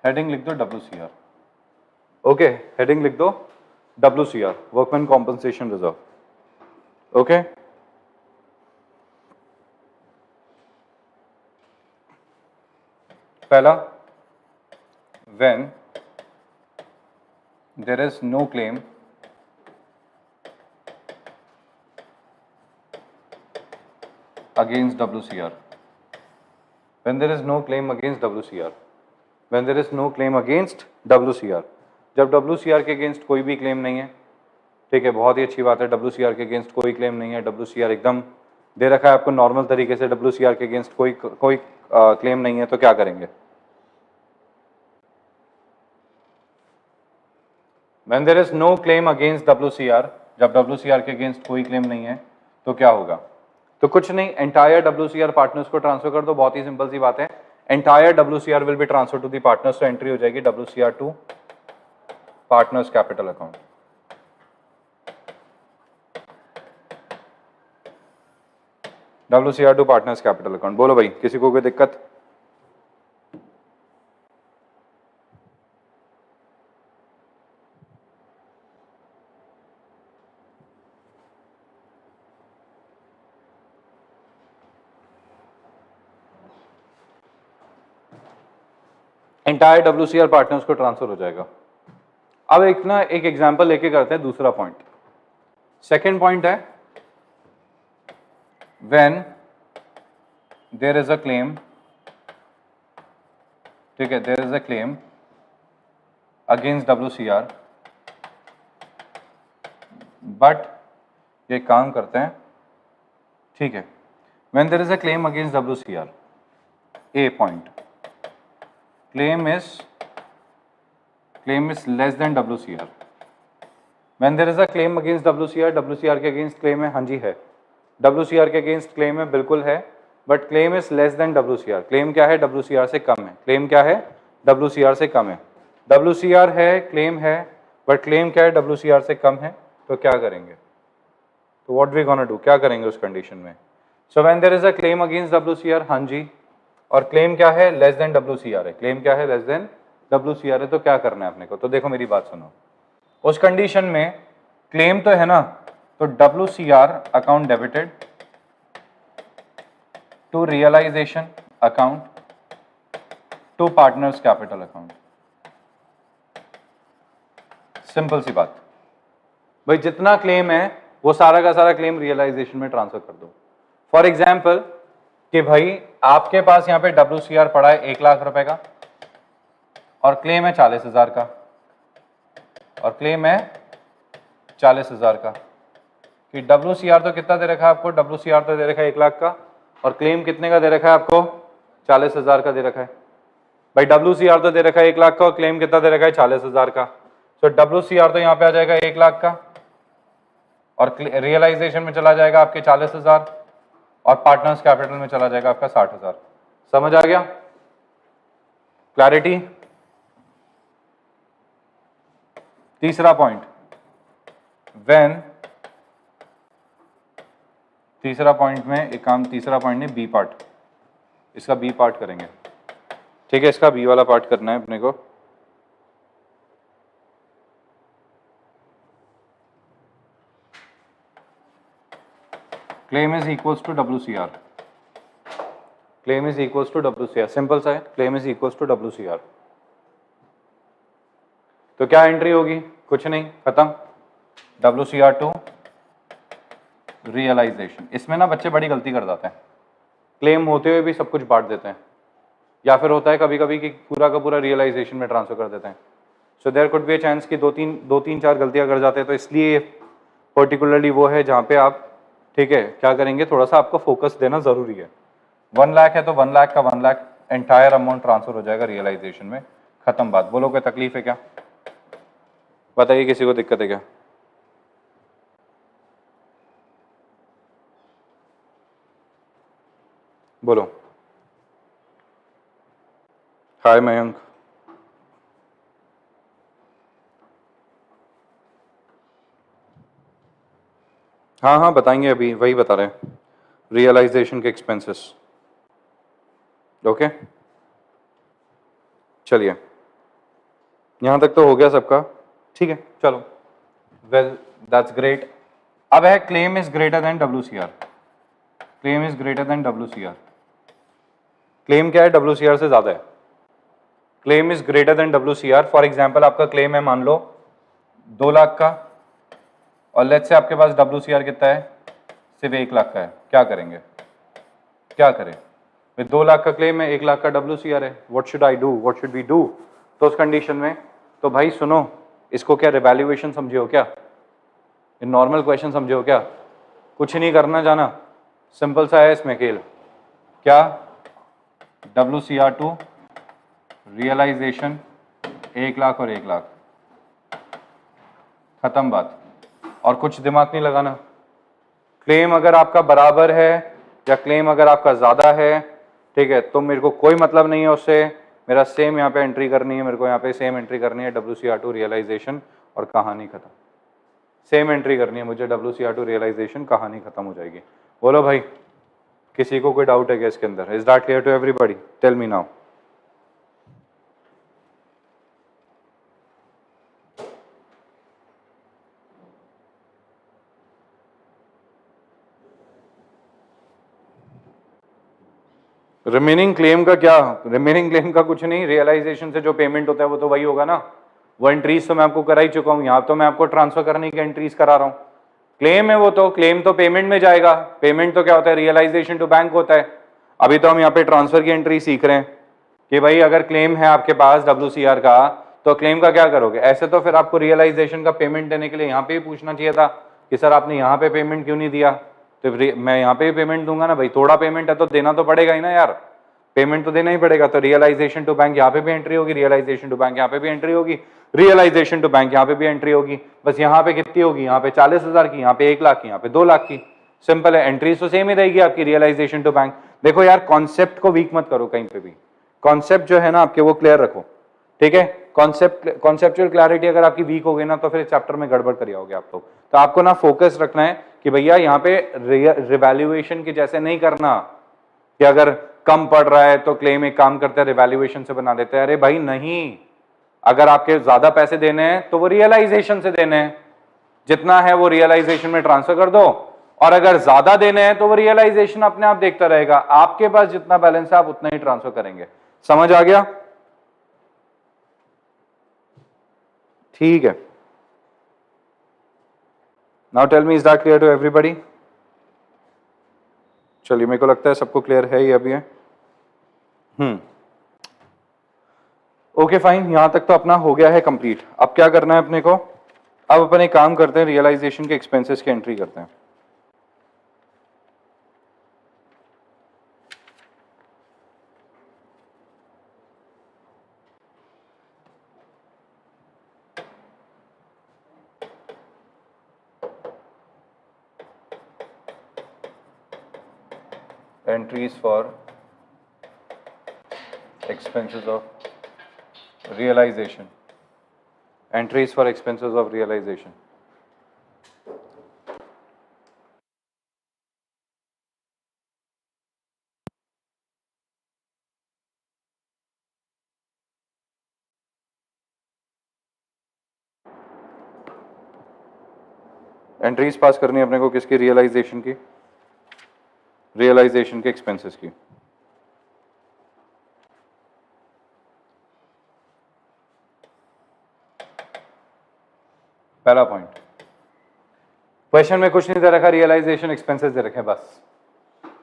हेडिंग लिख दो WCR। ओके, हेडिंग लिख दो WCR, workman compensation reserve. Okay, पहला, when there is no claim against WCR, when there is no claim against WCR, when there is no claim against WCR, जब WCR के against कोई भी claim नहीं है, ठीक है, बहुत ही अच्छी बात है, WCR के अगेंस्ट कोई क्लेम नहीं है, WCR एकदम दे रखा है आपको नॉर्मल तरीके से, WCR के अगेंस्ट कोई क्लेम नहीं है, तो क्या करेंगे? When there is no claim against WCR, जब WCR के अगेंस्ट कोई क्लेम नहीं है तो क्या होगा? तो कुछ नहीं, एंटायर WCR पार्टनर्स को ट्रांसफर कर दो, बहुत ही सिंपल सी बात है। Entire WCR will be transfer to the partners, तो एंट्री हो जाएगी WCR to partners capital account. WCR to partners capital account. बोलो भाई, किसी को कोई दिक्कत? एंटायर WCR पार्टनर्स को ट्रांसफर हो जाएगा। अब एक एग्जांपल लेके करते हैं दूसरा पॉइंट। सेकंड पॉइंट है, when there is a claim, ठीक है, there is a claim against WCR, but ये काम करते हैं, ठीक है, when there is a claim against WCR, a point, claim is less than WCR. When there is a claim against WCR, WCR के against claim है, हाँ जी है, WCR के अगेंस्ट क्लेम है, बिल्कुल है, but claim is less than WCR। Claim क्या है? WCR से कम है। क्लेम क्या है? WCR से कम है। WCR है, क्लेम है, बट क्लेम क्या है? WCR से कम है, तो क्या करेंगे? तो व्हाट वी गोना डू, क्या करेंगे उस कंडीशन में? So when there is a claim against WCR, हाँ जी, और क्लेम क्या है? लेस देन WCR है। क्लेम क्या है? लेस देन WCR है, तो क्या करना है अपने को? तो देखो मेरी बात सुनो, उस कंडीशन में क्लेम तो है ना, तो WCR account debited to realisation account to partners capital account. Simple सी बात भाई, जितना क्लेम है वो सारा का सारा क्लेम रियलाइजेशन में ट्रांसफर कर दो। फॉर एग्जाम्पल कि भाई आपके पास यहाँ पे WCR पड़ा है 1 लाख रुपए का और क्लेम है 40,000 का, और क्लेम है 40,000 का, कि WCR तो कितना दे रखा है आपको? WCR तो दे रखा है 1 लाख का, और क्लेम कितने का दे रखा है आपको? 40,000 का दे रखा है। भाई WCR तो दे रखा है 1 लाख का और क्लेम कितना दे रखा है? 40,000 का। तो WCR तो यहाँ पे आ जाएगा 1 लाख का, और रियलाइजेशन में चला जाएगा आपके 40,000, और पार्टनर्स कैपिटल में चला जाएगा आपका 60,000। समझ आ गया? क्लैरिटी? तीसरा पॉइंट, व्हेन, तीसरा पॉइंट में एक काम, तीसरा पॉइंट नहीं, बी पार्ट, इसका बी पार्ट करेंगे, ठीक है, इसका बी वाला पार्ट करना है अपने को। Claim is equals to WCR, claim is equals to WCR, simple सा है, claim is equals to WCR। तो क्या एंट्री होगी? कुछ नहीं, खत्म। WCR2 realisation. इसमें ना बच्चे बड़ी गलती कर जाते हैं, क्लेम होते हुए भी सब कुछ बांट देते हैं, या फिर होता है कभी कभी कि पूरा का पूरा रियलाइजेशन में ट्रांसफर कर देते हैं। So there could be a chance कि दो तीन चार गलतियां कर जाते हैं। तो इसलिए पर्टिकुलरली वो है जहाँ पे आप, ठीक है, क्या करेंगे, थोड़ा सा आपको फोकस देना जरूरी है। 1 लाख है तो 1 लाख का 1 लाख एंटायर अमाउंट ट्रांसफर हो जाएगा रियलाइजेशन में, खत्म बात। बोलो कोई तकलीफ है क्या? बताइए, किसी को दिक्कत है क्या? बोलो। हाय मयंक। हाँ हाँ बताएंगे, अभी वही बता रहे हैं, रियलाइजेशन के एक्सपेंसेस। ओके चलिए, यहाँ तक तो हो गया सबका, ठीक है, चलो, वेल दैट्स ग्रेट। अब है claim is greater than WCR। Claim is greater than WCR। Claim क्या है? WCR से ज्यादा है। Claim is greater than WCR। For example आपका क्लेम है मान लो 2 लाख का, और लेट्स से आपके पास WCR कितना है? सिर्फ 1 लाख का है। क्या करेंगे? क्या करें? 2 लाख का क्लेम है, 1 लाख का WCR है, what should I do, what should we do? तो उस कंडीशन में तो भाई सुनो, इसको क्या रिवैल्यूएशन समझे हो क्या? नॉर्मल क्वेश्चन समझे हो क्या? कुछ नहीं करना जाना, सिंपल सा है इसमें खेल। क्या? WCR2 रियलाइजेशन 1 लाख और 1 लाख, खत्म बात। और कुछ दिमाग नहीं लगाना। क्लेम अगर आपका बराबर है या क्लेम अगर आपका ज्यादा है, ठीक है, तो मेरे को कोई मतलब नहीं है उससे, मेरा सेम यहाँ पे एंट्री करनी है, मेरे को यहाँ पे सेम एंट्री करनी है, WCR2 रियलाइजेशन, और कहानी खत्म। सेम एंट्री करनी है मुझे, WCR2 रियलाइजेशन, कहानी खत्म हो जाएगी। बोलो भाई, किसी को कोई डाउट है क्या इसके अंदर? Is that clear to everybody? Tell me now. Remaining claim का क्या? रिमेनिंग क्लेम का कुछ नहीं, रियलाइजेशन से जो पेमेंट होता है वो तो वही होगा ना। वो एंट्रीज तो मैं आपको करा ही चुका हूं, यहाँ तो मैं आपको ट्रांसफर करने की एंट्रीज करा रहा हूँ। क्लेम है वो तो, क्लेम तो पेमेंट में जाएगा। पेमेंट तो क्या होता है? रियलाइजेशन टू बैंक होता है। अभी तो हम यहाँ पे ट्रांसफर की एंट्री सीख रहे हैं कि भाई अगर क्लेम है आपके पास WCR का, तो क्लेम का क्या करोगे? ऐसे तो फिर आपको रियलाइजेशन का पेमेंट देने के लिए यहाँ पे ही पूछना चाहिए था कि सर आपने यहाँ पे पेमेंट क्यों नहीं दिया? तो मैं यहाँ पे ही पेमेंट दूंगा ना भाई, थोड़ा पेमेंट है तो देना तो पड़ेगा ही ना यार, पेमेंट तो देना ही पड़ेगा। तो रियलाइजेशन टू बैंक यहाँ पे भी एंट्री होगी, रियलाइजेशन टू बैंक यहाँ पे भी एंट्री होगी, रियलाइजेशन टू बैंक यहाँ पे भी एंट्री होगी। बस यहाँ पे कितनी होगी? यहाँ पे 40,000 की, यहाँ पे 1 लाख की, यहाँ पे 2 लाख की। सिंपल है, एंट्रीज तो सेम ही रहेगी आपकी रियलाइजेशन टू बैंक। देखो यार, कॉन्सेप्ट को वीक मत करो कहीं पे भी, कॉन्सेप्ट जो है ना आपके वो क्लियर रखो, ठीक है। कॉन्सेप्चुअल क्लैरिटी अगर आपकी वीक हो गई ना, तो फिर चैप्टर में गड़बड़ कर आओगे आप लोग। तो आपको ना फोकस रखना है कि भैया यहाँ पे रिवैल्यूएशन के जैसे नहीं करना कि अगर कम पड़ रहा है तो क्लेम एक काम करते हैं रिवैल्यूएशन से बना देते हैं। अरे भाई नहीं, अगर आपके ज्यादा पैसे देने हैं तो वो रियलाइजेशन से देने हैं, जितना है वो रियलाइजेशन में ट्रांसफर कर दो, और अगर ज्यादा देने हैं तो वो रियलाइजेशन अपने आप देखता रहेगा, आपके पास जितना बैलेंस है आप उतना ही ट्रांसफर करेंगे। समझ आ गया? ठीक है, now tell me, is that clear to everybody? चलिए, मेरे को लगता है सबको क्लियर है ही अभी है। ओके फाइन, यहां तक तो अपना हो गया है कंप्लीट। अब क्या करना है अपने को? अब अपन एक काम करते हैं, रियलाइजेशन के एक्सपेंसेस की एंट्री करते हैं। Entries for expenses of realization, entries for expenses of realization। Entries pass करनी है अपने को किसकी? रियलाइजेशन की, रियलाइजेशन के एक्सपेंसेस की। पहला पॉइंट। क्वेश्चन में कुछ नहीं दे रखा, रियलाइजेशन एक्सपेंसेस दे रखे बस।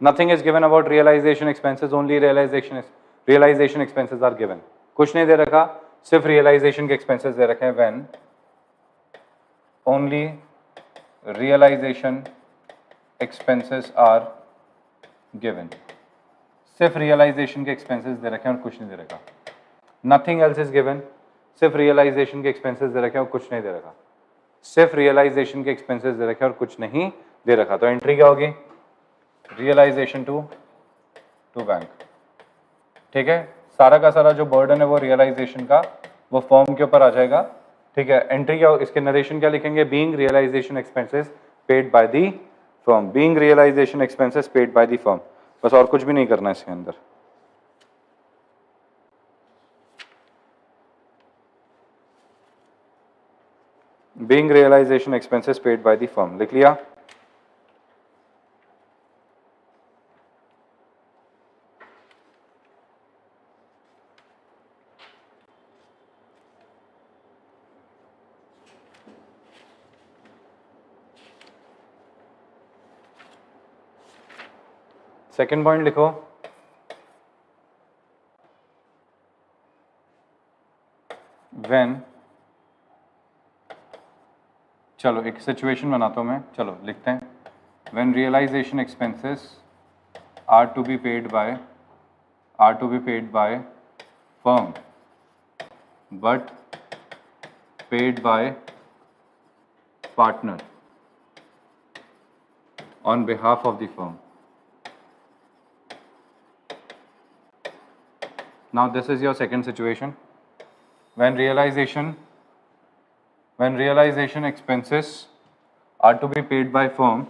Nothing is given about realization expenses, only realization expenses are given. कुछ नहीं दे रखा, सिर्फ रियलाइजेशन के एक्सपेंसेस दे रखे हैं। When only realization expenses are given, सिर्फ रियलाइजेशन के एक्सपेंसेस दे रखे हैं और कुछ नहीं दे रखा। नथिंग एल्स इज गिवन, सिर्फ रियलाइजेशन के एक्सपेंसेस दे रखे हैं और कुछ नहीं दे रखा। सिर्फ रियलाइजेशन के एक्सपेंसेस दे रखे हैं और कुछ नहीं दे रखा। तो एंट्री क्या होगी? Realisation to bank. ठीक है, सारा का सारा जो बर्डन है वो रियलाइजेशन का, वो फर्म के ऊपर आ जाएगा। ठीक है, एंट्री क्या, इसके नरेशन क्या लिखेंगे? Being realization expenses paid by the firm, being realization expenses paid by the firm, बस और कुछ भी नहीं करना है इसके अंदर। Being realization expenses paid by the firm लिख लिया। सेकेंड पॉइंट लिखो, व्हेन, चलो एक सिचुएशन बनाता हूं मैं, चलो लिखते हैं। When realization expenses are to be paid by firm but paid by partner on behalf of the firm. Now this is your second situation. When realization expenses are to be paid by firm,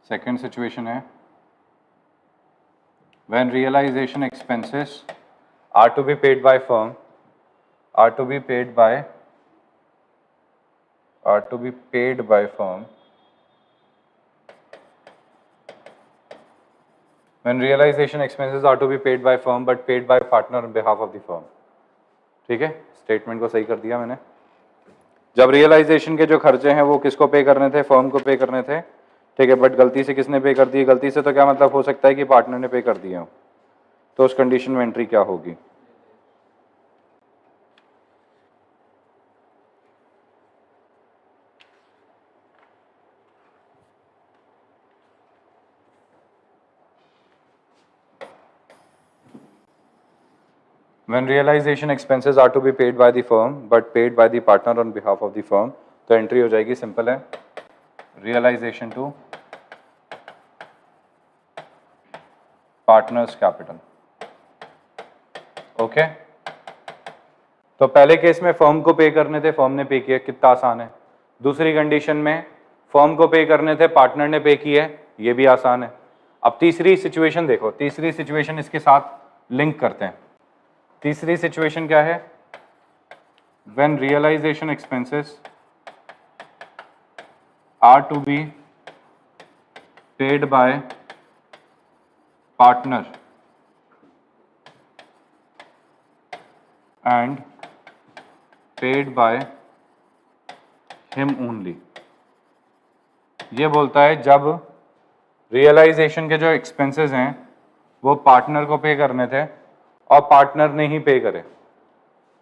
second situation है, when realization expenses are to be paid by firm, when realization expenses are to be paid by firm but paid by partner on behalf of the firm। ठीक है, statement को सही कर दिया मैंने। जब realisation के जो खर्चे हैं वो किसको पे करने थे? फर्म को पे करने थे। ठीक है, बट गलती से किसने पे कर दिए? गलती से तो क्या मतलब हो सकता है कि पार्टनर ने पे कर दिए हो, तो उस कंडीशन में एंट्री क्या होगी? When realization expenses are to be paid by the firm but paid by the partner on behalf of the firm, तो एंट्री हो जाएगी, सिंपल है, realisation to partners capital. Okay, तो पहले केस में फर्म को पे करने थे, फर्म ने पे किया, कितना आसान है। दूसरी कंडीशन में फर्म को पे करने थे, पार्टनर ने पे किया, ये भी आसान है। अब तीसरी सिचुएशन देखो, तीसरी सिचुएशन इसके साथ लिंक करते हैं। तीसरी सिचुएशन क्या है? When realization expenses are to be paid by partner and paid by him only. ये बोलता है जब रियलाइजेशन के जो एक्सपेंसेस हैं वो पार्टनर को पे करने थे और पार्टनर ने ही पे करे।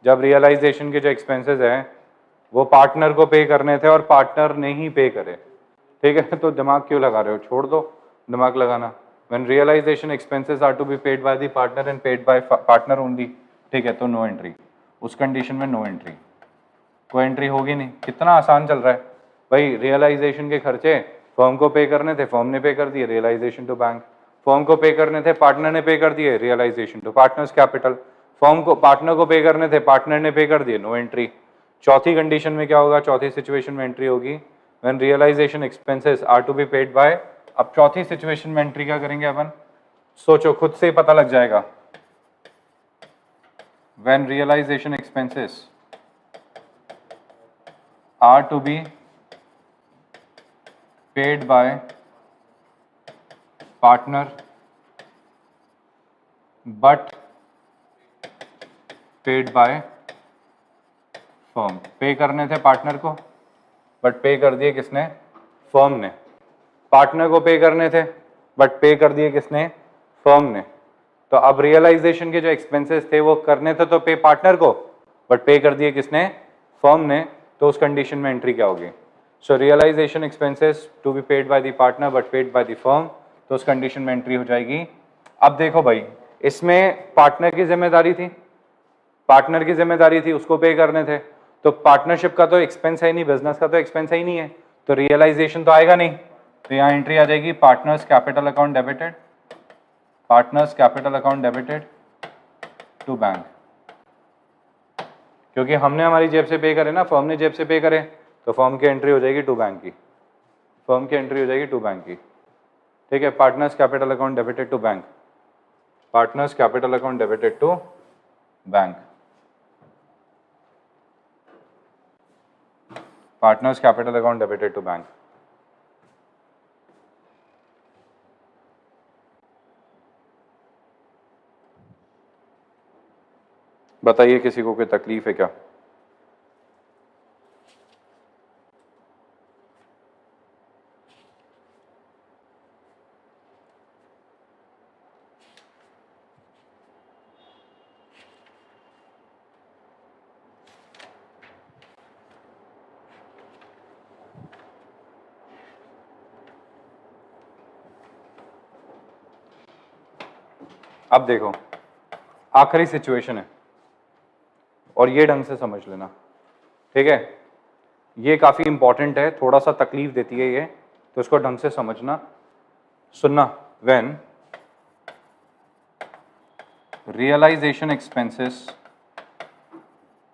जब रियलाइजेशन के जो एक्सपेंसेस हैं वो पार्टनर को पे करने थे और पार्टनर ने ही पे करे। ठीक है, तो दिमाग क्यों लगा रहे हो? छोड़ दो दिमाग लगाना। When realization expenses are to be paid by the partner and paid by partner only, ठीक है, तो नो एंट्री। उस कंडीशन में नो एंट्री, कोई एंट्री होगी नहीं। कितना आसान चल रहा है भाई। रियलाइजेशन के खर्चे फर्म को पे करने थे, फर्म ने पे कर दिए, रियलाइजेशन टू बैंक। फर्म को पे करने थे, पार्टनर ने पे कर दिए, realization to partners capital. Firm को, पार्टनर को पे करने थे, पार्टनर ने पे कर दिए, नो एंट्री। चौथी कंडीशन में क्या होगा? चौथी सिचुएशन में एंट्री होगी when realization expenses are to be paid by. अब चौथी सिचुएशन में एंट्री क्या करेंगे अपन? सोचो, खुद से ही पता लग जाएगा। When realization expenses are to be paid by partner but paid by firm. Pay करने थे पार्टनर को, बट पे कर दिए किसने? फर्म ने। पार्टनर को पे करने थे, बट पे कर दिए किसने? फर्म ने। तो अब रियलाइजेशन के जो एक्सपेंसेस थे वो करने थे तो पे पार्टनर को, बट पे कर दिए किसने? फर्म ने। तो उस कंडीशन में एंट्री क्या होगी? So realisation expenses to be paid by the partner but paid by the firm, तो उस कंडीशन में एंट्री हो जाएगी। अब देखो भाई, इसमें पार्टनर की जिम्मेदारी थी, पार्टनर की जिम्मेदारी थी, उसको पे करने थे, तो पार्टनरशिप का तो एक्सपेंस है ही नहीं, बिजनेस का तो एक्सपेंस है ही नहीं है, तो रियलाइजेशन तो आएगा नहीं। तो यहाँ एंट्री आ जाएगी partners capital account debited, partners capital account debited to bank. क्योंकि हमने हमारी जेब से पे करे ना, फर्म ने जेब से पे करे, तो फर्म की एंट्री हो जाएगी टू बैंक की, फर्म की एंट्री हो जाएगी टू बैंक की। ठीक है, partners capital account debited to bank, partners capital account debited to bank, partners capital account debited to bank. बताइए किसी को कोई तकलीफ है क्या? अब देखो, आखिरी सिचुएशन है और ये ढंग से समझ लेना, ठीक है? ये काफी इंपॉर्टेंट है, थोड़ा सा तकलीफ देती है ये, तो इसको ढंग से समझना, सुनना। When realization expenses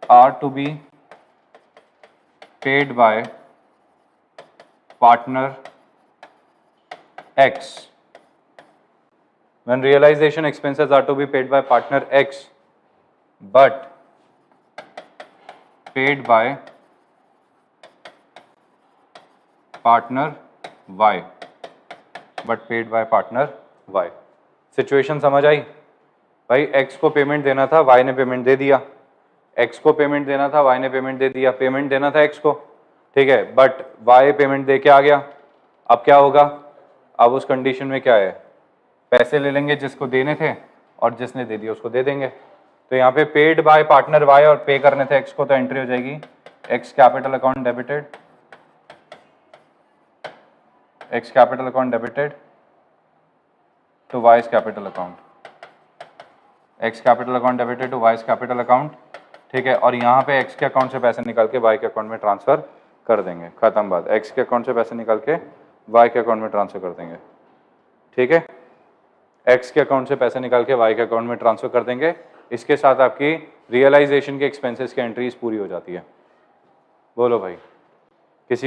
are to be paid by partner X, when realization expenses are to be paid by partner X but paid by partner Y, but paid by partner Y। Situation समझ आई भाई? X को payment देना था, Y ने payment दे दिया, X को payment देना था, Y ने पेमेंट दे दिया, पेमेंट देना था X को, ठीक है, बट Y पेमेंट दे के आ गया। अब क्या होगा? अब उस कंडीशन में क्या है? पैसे ले लेंगे जिसको देने थे और जिसने दे दिया उसको दे देंगे। तो यहाँ पे पेड बाय पार्टनर वाई और पे करने थे एक्स को, तो एंट्री हो जाएगी X capital account debited, X capital account debited to Y's capital account, X capital account debited to Y's capital account, ठीक है। और यहाँ पे एक्स के अकाउंट से पैसे निकाल के वाई के अकाउंट में ट्रांसफर कर देंगे, खत्म बात। एक्स के अकाउंट से पैसे निकाल के वाई के अकाउंट में ट्रांसफर कर देंगे, ठीक है। एक्स के अकाउंट से पैसे निकाल के वाई के अकाउंट में ट्रांसफर कर देंगे। इसके साथ आपकी रियलाइजेशन के एक्सपेंसेस की एंट्रीज पूरी हो जाती है। बोलो भाई, किसी को